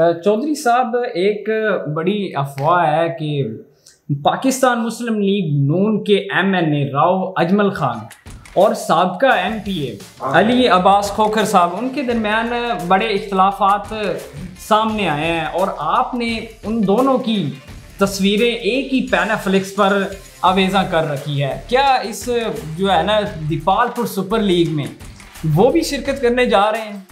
चौधरी साहब, एक बड़ी अफवाह है कि पाकिस्तान मुस्लिम लीग नून के MNA राव अजमल खान और साबका MPA अली अब्बास खोखर साहब, उनके दरमियान बड़े इख्तलाफात सामने आए हैं और आपने उन दोनों की तस्वीरें एक ही पैनाफ्लिक्स पर आवेज़ा कर रखी है। क्या इस जो है ना दीपालपुर सुपर लीग में वो भी शिरकत करने जा रहे हैं?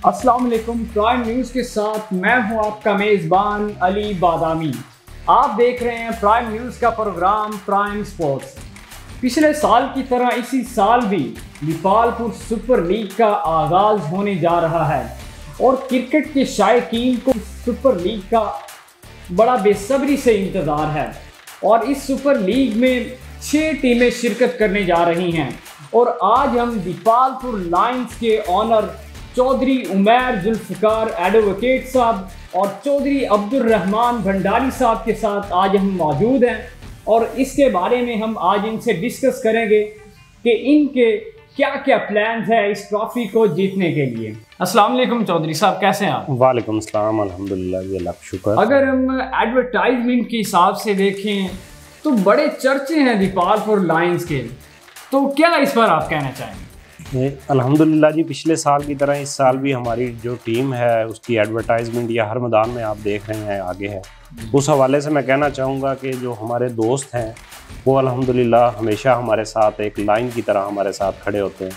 अस्सलाम वालेकुम, प्राइम न्यूज़ के साथ मैं हूं आपका मेज़बान अली बादामी। आप देख रहे हैं प्राइम न्यूज़ का प्रोग्राम प्राइम स्पोर्ट्स। पिछले साल की तरह इसी साल भी दीपालपुर सुपर लीग का आगाज़ होने जा रहा है और क्रिकेट के शायकीन को सुपर लीग का बड़ा बेसब्री से इंतज़ार है। और इस सुपर लीग में 6 टीमें शिरकत करने जा रही हैं और आज हम दीपालपुर लायंस के ऑनर चौधरी उमैर जुल्फ़िकार एडवोकेट साहब और चौधरी अब्दुल रहमान भंडारी साहब के साथ आज हम मौजूद हैं और इसके बारे में हम आज इनसे डिस्कस करेंगे कि इनके क्या क्या प्लान्स है इस ट्रॉफी को जीतने के लिए। अस्सलाम वालेकुम चौधरी साहब, कैसे हैं आप? वालेकुम अस्सलाम, अल्हम्दुलिल्लाह जी, अल्लाह का शुक्र। अगर हम एडवर्टाइजमेंट के हिसाब से देखें तो बड़े चर्चे हैं दीपालपुर लायंस के, तो क्या इस पर आप कहना चाहेंगे? अल्हम्दुलिल्लाह जी, पिछले साल की तरह इस साल भी हमारी जो टीम है उसकी एडवर्टाइजमेंट या हर मैदान में आप देख रहे हैं आगे है। उस हवाले से मैं कहना चाहूँगा कि जो हमारे दोस्त हैं वो अल्हम्दुलिल्लाह हमेशा हमारे साथ एक लाइन की तरह हमारे साथ खड़े होते हैं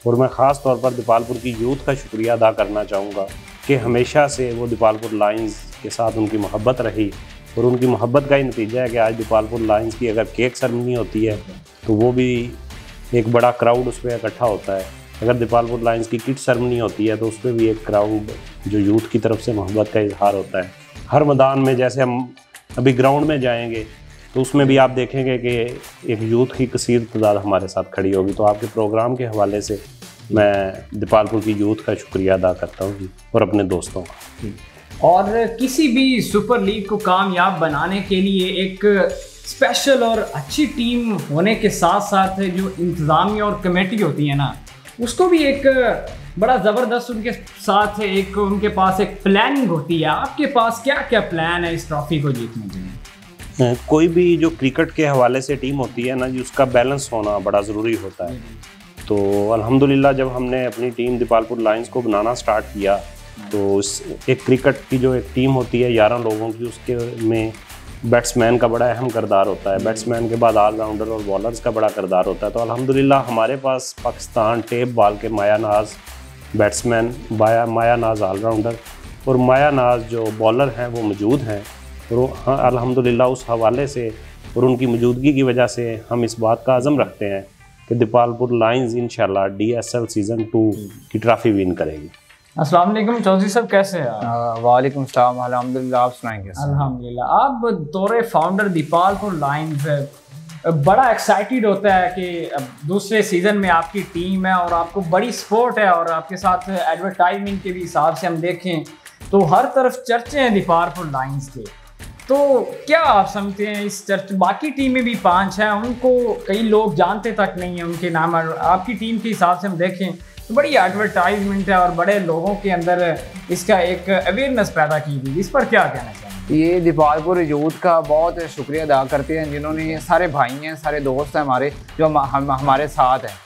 और मैं ख़ास तौर पर दीपालपुर की यूथ का शुक्रिया अदा करना चाहूँगा कि हमेशा से वो दीपालपुर लायंस के साथ उनकी मोहब्बत रही और उनकी मोहब्बत का ही नतीजा है कि आज दीपालपुर लायंस की अगर केक सेरेमनी होती है तो वो भी एक बड़ा क्राउड उस पर इकट्ठा होता है। अगर दीपालपुर लायंस की किट सेरेमनी होती है तो उस पर भी एक क्राउड जो यूथ की तरफ से मोहब्बत का इजहार होता है। हर मैदान में जैसे हम अभी ग्राउंड में जाएंगे तो उसमें भी आप देखेंगे कि एक यूथ की कसीर तादाद हमारे साथ खड़ी होगी। तो आपके प्रोग्राम के हवाले से मैं दीपालपुर की यूथ का शुक्रिया अदा करता हूँ और अपने दोस्तों का। और किसी भी सुपर लीग को कामयाब बनाने के लिए एक स्पेशल और अच्छी टीम होने के साथ साथ जो इंतज़ामिया और कमेटी होती है ना, उसको भी एक बड़ा ज़बरदस्त उनके साथ एक उनके पास एक प्लानिंग होती है। आपके पास क्या क्या प्लान है इस ट्रॉफी को जीतने के लिए? कोई भी जो क्रिकेट के हवाले से टीम होती है ना जी, उसका बैलेंस होना बड़ा ज़रूरी होता है। तो अल्हम्दुलिल्लाह जब हमने अपनी टीम दीपालपुर लायंस को बनाना स्टार्ट किया तो एक क्रिकेट की जो एक टीम होती है 11 लोगों की, उसके में बैट्समैन का बड़ा अहम किरदार होता है। बैट्समैन के बाद ऑलराउंडर और बॉलर्स का बड़ा किरदार होता है। तो अल्हम्दुलिल्लाह हमारे पास पाकिस्तान टेप बॉल के माया नाज बैट्समैन, माया नाज ऑलराउंडर और माया नाज जो बॉलर हैं वो मौजूद हैं। और हाँ, अल्हम्दुलिल्लाह उस हवाले से और उनकी मौजूदगी की वजह से हम इस बात का अज़म रखते हैं कि दीपालपुर लायंस इंशाल्लाह DSL सीज़न 2 की ट्रॉफी विन करेगी। अस्सलाम वालेकुम चौधरी साहब, कैसे हैं आप? वालेकुम सलाम, अल्हम्दुलिल्लाह, आप सुनाएंगे? अल्हम्दुलिल्लाह। आप तौर फाउंडर दीपालपुर लायंस बड़ा एक्साइटेड होता है कि अब दूसरे सीज़न में आपकी टीम है और आपको बड़ी सपोर्ट है और आपके साथ एडवर्टाइजमेंट के भी हिसाब से हम देखें तो हर तरफ चर्चे हैं दीपालपुर लायंस के। तो क्या आप समझते हैं इस चर्च, बाकी टीमें भी 5 हैं, उनको कई लोग जानते तक नहीं हैं उनके नाम, आपकी टीम के हिसाब से हम देखें तो बड़ी एडवर्टाइजमेंट है और बड़े लोगों के अंदर इसका एक अवेयरनेस पैदा की गई, इस पर क्या कहना चाहेंगे? ये दीपालपुर यूथ का बहुत शुक्रिया अदा करते हैं जिन्होंने, सारे भाई हैं, सारे दोस्त हैं हमारे जो हमारे साथ हैं।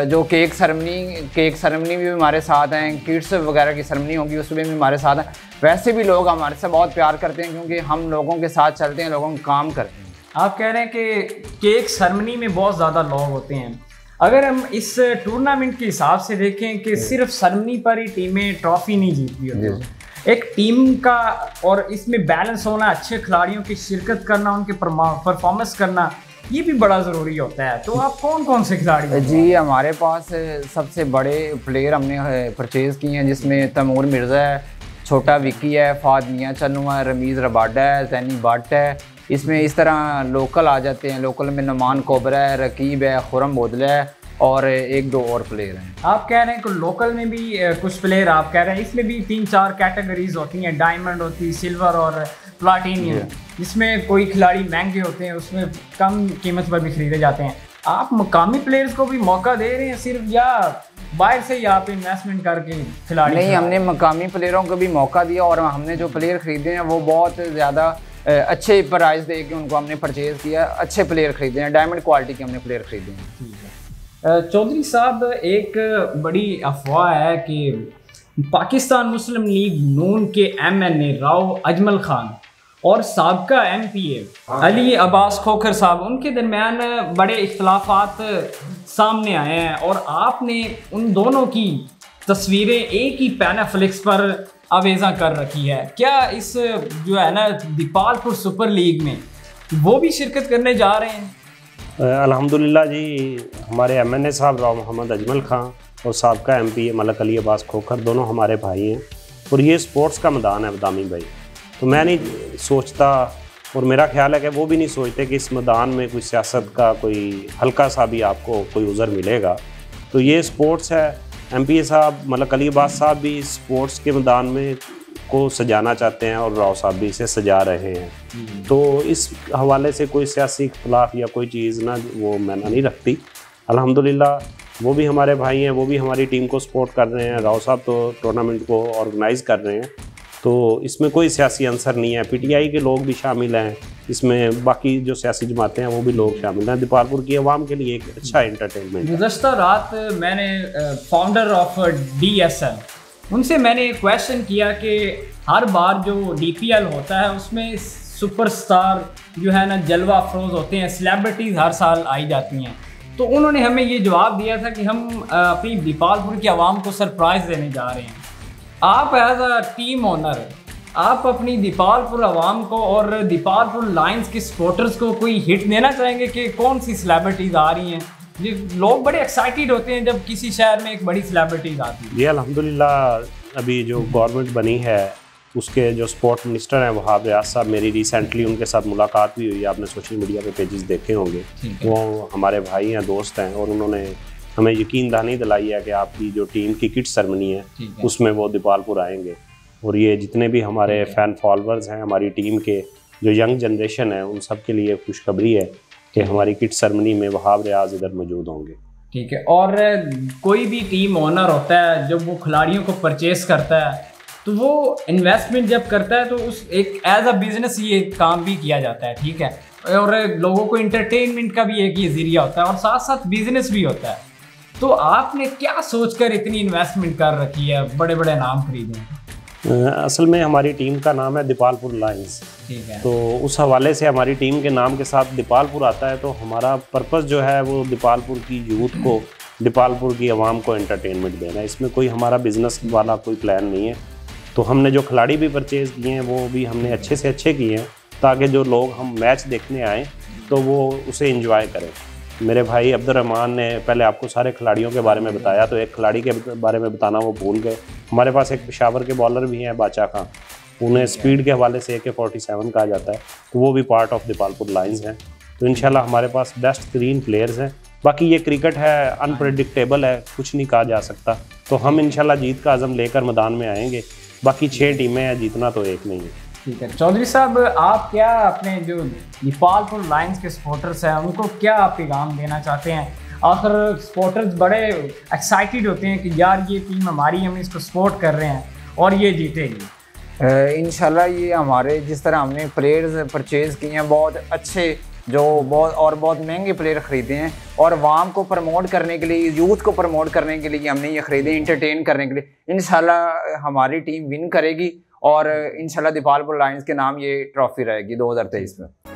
जो केक सेरेमनी भी हमारे साथ हैं, किड्स वगैरह की सेरेमनी होगी उसमें भी हमारे साथ हैं। वैसे भी लोग हमारे से बहुत प्यार करते हैं क्योंकि हम लोगों के साथ चलते हैं, लोगों का काम करते हैं। आप कह रहे हैं कि केक सेरेमनी में बहुत ज़्यादा लोग होते हैं। अगर हम इस टूर्नामेंट के हिसाब से देखें कि सिर्फ सेरेमनी पर ही टीमें ट्रॉफी नहीं जीतती होती, एक टीम का और इसमें बैलेंस होना, अच्छे खिलाड़ियों की शिरकत करना, उनके परफॉर्मेंस करना, ये भी बड़ा ज़रूरी होता है। तो आप कौन कौन से खिलाड़ी हैं? जी, हमारे पास सबसे बड़े प्लेयर हमने परचेज़ किए हैं जिसमें तैमूर मिर्ज़ा है, छोटा विक्की है, फाद मियां चन्नू है, रमीज़ रबाडा है, जैनी भट्ट है। इसमें इस तरह लोकल आ जाते हैं, लोकल में नुमान कोबरा है, रकीब है, खुरम बोदला है और 1-2 और प्लेयर हैं। आप कह रहे हैं कि लोकल में भी कुछ प्लेयर, आप कह रहे हैं इसमें भी 3-4 कैटेगरीज होती हैं, डायमंड होती है, सिल्वर और प्लाटिनियम, जिसमें कोई खिलाड़ी महंगे होते हैं, उसमें कम कीमत पर भी खरीदे जाते हैं। आप मुकामी प्लेयर्स को भी मौका दे रहे हैं सिर्फ, या बाहर से ही आप इन्वेस्टमेंट करके खिलाड़ी? नहीं, हमने मकामी प्लेयरों को भी मौका दिया और हमने जो प्लेयर खरीदे हैं वो बहुत ज़्यादा अच्छे प्राइस दे के उनको हमने परचेज़ किया। अच्छे प्लेयर खरीदे हैं, डायमंड क्वालिटी के हमने प्लेयर खरीदे हैं। चौधरी साहब, एक बड़ी अफवाह है कि पाकिस्तान मुस्लिम लीग नून के MNA राव अजमल खान और साबका MPA अली अब्बास खोखर साहब, उनके दरमियान बड़े इख्तलाफात सामने आए हैं और आपने उन दोनों की तस्वीरें एक ही पैनाफ्लिक्स पर आवेज़ा कर रखी है। क्या इस जो है ना दीपालपुर सुपर लीग में वो भी शिरकत करने जा रहे हैं? अल्हम्दुलिल्लाह जी, हमारे MNA साहब राव मोहम्मद अजमल खान और साबका MPA मलक अली अब्बास खोखर दोनों हमारे भाई हैं और ये स्पोर्ट्स का मैदान है बदामी भाई। तो मैं नहीं सोचता और मेरा ख्याल है कि वो भी नहीं सोचते कि इस मैदान में कोई सियासत का कोई हल्का सा भी आपको कोई उज़र मिलेगा। तो ये स्पोर्ट्स है। MPA साहब मलक अली अब्बास साहब भी स्पोर्ट्स के मैदान में को सजाना चाहते हैं और राव साहब भी इसे सजा रहे हैं। तो इस हवाले से कोई सियासी इख्तलाफ या कोई चीज़ ना वो मैंने नहीं रखती। अल्हम्दुलिल्लाह वो भी हमारे भाई हैं, वो भी हमारी टीम को सपोर्ट कर रहे हैं। राव साहब तो टूर्नामेंट को ऑर्गेनाइज़ कर रहे हैं, तो इसमें कोई सियासी अंसर नहीं है। PTI के लोग भी शामिल हैं इसमें, बाकी जो सियासी जमातें हैं वो भी लोग शामिल हैं। दीपालपुर की आवाम के लिए एक अच्छा एंटरटेनमेंट। गुज़श्ता रात मैंने फाउंडर ऑफ DSL उनसे मैंने क्वेश्चन किया कि हर बार जो DPL होता है उसमें सुपरस्टार जो है ना जलवा अफरोज़ होते हैं, सेलिब्रिटीज़ हर साल आई जाती हैं। तो उन्होंने हमें ये जवाब दिया था कि हम अपनी दीपालपुर की आवाम को सरप्राइज़ देने जा रहे हैं। आप एज अ टीम ओनर, आप अपनी दीपालपुर आवाम को और दीपालपुर लायंस के सपोर्टर्स को कोई हिट देना चाहेंगे कि कौन सी सेलिब्रिटीज़ आ रही हैं? जी, लोग बड़े एक्साइटेड होते हैं जब किसी शहर में एक बड़ी सेलिब्रिटीज़ आती है। ये अल्हम्दुलिल्लाह अभी जो गवर्नमेंट बनी है उसके जो स्पोर्ट मिनिस्टर हैं वहाब रियाज साहब, मेरी रिसेंटली उनके साथ मुलाकात भी हुई। आपने सोशल मीडिया पे पेजेस देखे होंगे। वो हमारे भाई हैं, दोस्त हैं और उन्होंने हमें यकीन दहानी दिलाई है कि आपकी जो टीम की किट सेरेमनी है उसमें वो दीपालपुर आएंगे। और ये जितने भी हमारे फ़ैन फॉलोअर्स हैं हमारी टीम के, जो यंग जनरेशन है, उन सब के लिए खुशखबरी है कि हमारी किट सेरेमनी में वहाब रियाज इधर मौजूद होंगे। ठीक है। और कोई भी टीम ओनर होता है जब वो खिलाड़ियों को परचेस करता है तो वो इन्वेस्टमेंट जब करता है तो उस एक एज अ बिजनेस ये काम भी किया जाता है। ठीक है। और लोगों को इंटरटेनमेंट का भी एक ये ज़रिया होता है और साथ साथ बिजनेस भी होता है। तो आपने क्या सोचकर इतनी इन्वेस्टमेंट कर रखी है, बड़े बड़े नाम खरीदे हैं? असल में हमारी टीम का नाम है दीपालपुर लायंस। ठीक है। तो उस हवाले से हमारी टीम के नाम के साथ दीपालपुर आता है। तो हमारा पर्पस जो है वो दीपालपुर की यूथ को, दीपालपुर की आवाम को एंटरटेनमेंट देना है। इसमें कोई हमारा बिजनेस वाला कोई प्लान नहीं है। तो हमने जो खिलाड़ी भी परचेज़ किए हैं वो भी हमने अच्छे से अच्छे किए हैं ताकि जो लोग हम मैच देखने आएँ तो वो उसे एंजॉय करें। मेरे भाई अब्दुर्रहमान ने पहले आपको सारे खिलाड़ियों के बारे में बताया, तो एक खिलाड़ी के बारे में बताना वो भूल गए। हमारे पास एक पेशावर के बॉलर भी हैं बादशाह खां, उन्हें स्पीड के हवाले से AK-47 कहा जाता है, तो वो भी पार्ट ऑफ दीपालपुर लायंस हैं। तो इंशाल्लाह हमारे पास बेस्ट 3 प्लेयर्स हैं। बाकी ये क्रिकेट है, अनप्रेडिक्टेबल है, कुछ नहीं कहा जा सकता। तो हम इंशाल्लाह जीत का आज़म लेकर मैदान में आएंगे। बाकी 6 टीमें हैं, जीतना तो एक नहीं है। ठीक है। चौधरी साहब, आप क्या अपने जो दीपालपुर लायंस के सपोर्टर्स हैं उनको क्या आप पैगाम देना चाहते हैं? आखिर सपोर्टर्स बड़े एक्साइटेड होते हैं कि यार ये टीम हमारी, हम इसको सपोर्ट कर रहे हैं और ये जीतेगी। इंशाल्लाह ये हमारे जिस तरह हमने प्लेयर्स परचेज़ किए हैं, बहुत अच्छे जो बहुत महंगे प्लेयर ख़रीदे हैं और वाम को प्रमोट करने के लिए, यूथ को प्रमोट करने के लिए हमने ये ख़रीदे, इंटरटेन करने के लिए। इंशाल्लाह हमारी टीम विन करेगी और इंशाल्लाह दीपालपुर लायंस के नाम ये ट्रॉफी रहेगी 2023 में।